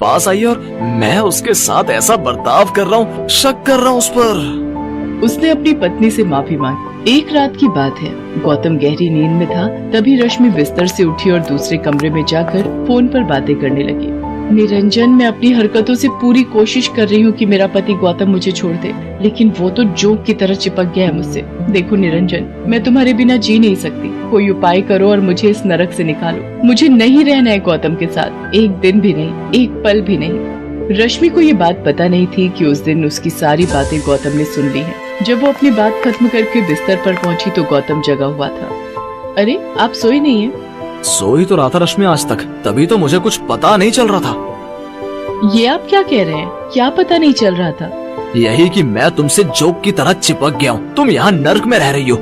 पास आई और मैं उसके साथ ऐसा बर्ताव कर रहा हूँ, शक कर रहा हूँ उस पर। उसने अपनी पत्नी से माफी मांगी। एक रात की बात है, गौतम गहरी नींद में था, तभी रश्मि बिस्तर से उठी और दूसरे कमरे में जाकर फोन पर बातें करने लगी। निरंजन, मैं अपनी हरकतों से पूरी कोशिश कर रही हूँ कि मेरा पति गौतम मुझे छोड़ दे, लेकिन वो तो जोक की तरह चिपक गया है मुझसे। देखो निरंजन, मैं तुम्हारे बिना जी नहीं सकती, कोई उपाय करो और मुझे इस नरक से निकालो। मुझे नहीं रहना है गौतम के साथ, एक दिन भी नहीं, एक पल भी नहीं। रश्मि को ये बात पता नहीं थी कि उस दिन उसकी सारी बातें गौतम ने सुन ली हैं। जब वो अपनी बात खत्म करके बिस्तर पर पहुंची तो गौतम जगा हुआ था। अरे, आप सोए नहीं हैं? सोई तो रहा था रश्मि आज तक, तभी तो मुझे कुछ पता नहीं चल रहा था। ये आप क्या कह रहे हैं? क्या पता नहीं चल रहा था? यही कि मैं तुमसे जोक की तरह चिपक गया हूँ, तुम यहाँ नर्क में रह रही हो।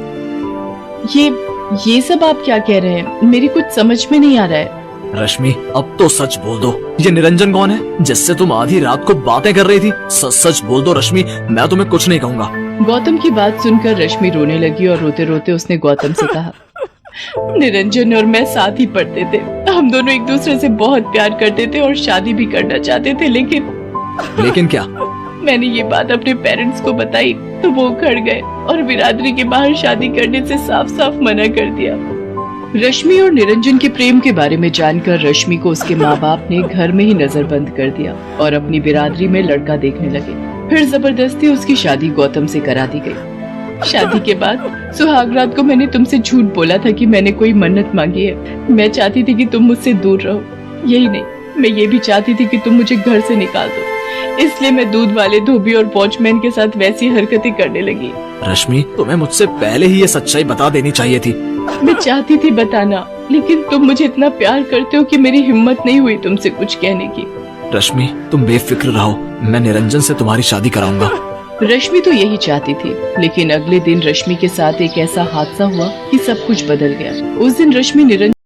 ये सब आप क्या कह रहे हैं? मेरी कुछ समझ में नहीं आ रहा है। रश्मि, अब तो सच बोल दो, ये निरंजन कौन है जिससे तुम आधी रात को बातें कर रही थी? सच सच बोल दो रश्मि, मैं तुम्हें कुछ नहीं कहूँगा। गौतम की बात सुनकर रश्मि रोने लगी और रोते रोते उसने गौतम से कहा, निरंजन और मैं साथ ही पढ़ते थे, हम दोनों एक दूसरे से बहुत प्यार करते थे और शादी भी करना चाहते थे, लेकिन क्या? मैंने ये बात अपने पेरेंट्स को बताई तो वो उखड़ गए और बिरादरी के बाहर शादी करने से साफ साफ मना कर दिया। रश्मि और निरंजन के प्रेम के बारे में जानकर रश्मि को उसके माँ बाप ने घर में ही नजरबंद कर दिया और अपनी बिरादरी में लड़का देखने लगे। फिर जबरदस्ती उसकी शादी गौतम से करा दी गई। शादी के बाद सुहाग रात को मैंने तुमसे झूठ बोला था कि मैंने कोई मन्नत मांगी है। मैं चाहती थी कि तुम मुझसे दूर रहो, यही नहीं, मैं ये भी चाहती थी कि तुम मुझे घर से निकाल दो। इसलिए मैं दूध वाले धोबी और वॉचमैन के साथ वैसी हरकतें करने लगी। रश्मि, तुम्हें मुझसे पहले ही ये सच्चाई बता देनी चाहिए थी। मैं चाहती थी बताना, लेकिन तुम मुझे इतना प्यार करते हो कि मेरी हिम्मत नहीं हुई तुमसे कुछ कहने की। रश्मि, तुम बेफिक्र रहो, मैं निरंजन से तुम्हारी शादी कराऊंगा। रश्मि तो यही चाहती थी, लेकिन अगले दिन रश्मि के साथ एक ऐसा हादसा हुआ कि सब कुछ बदल गया। उस दिन रश्मि निरंजन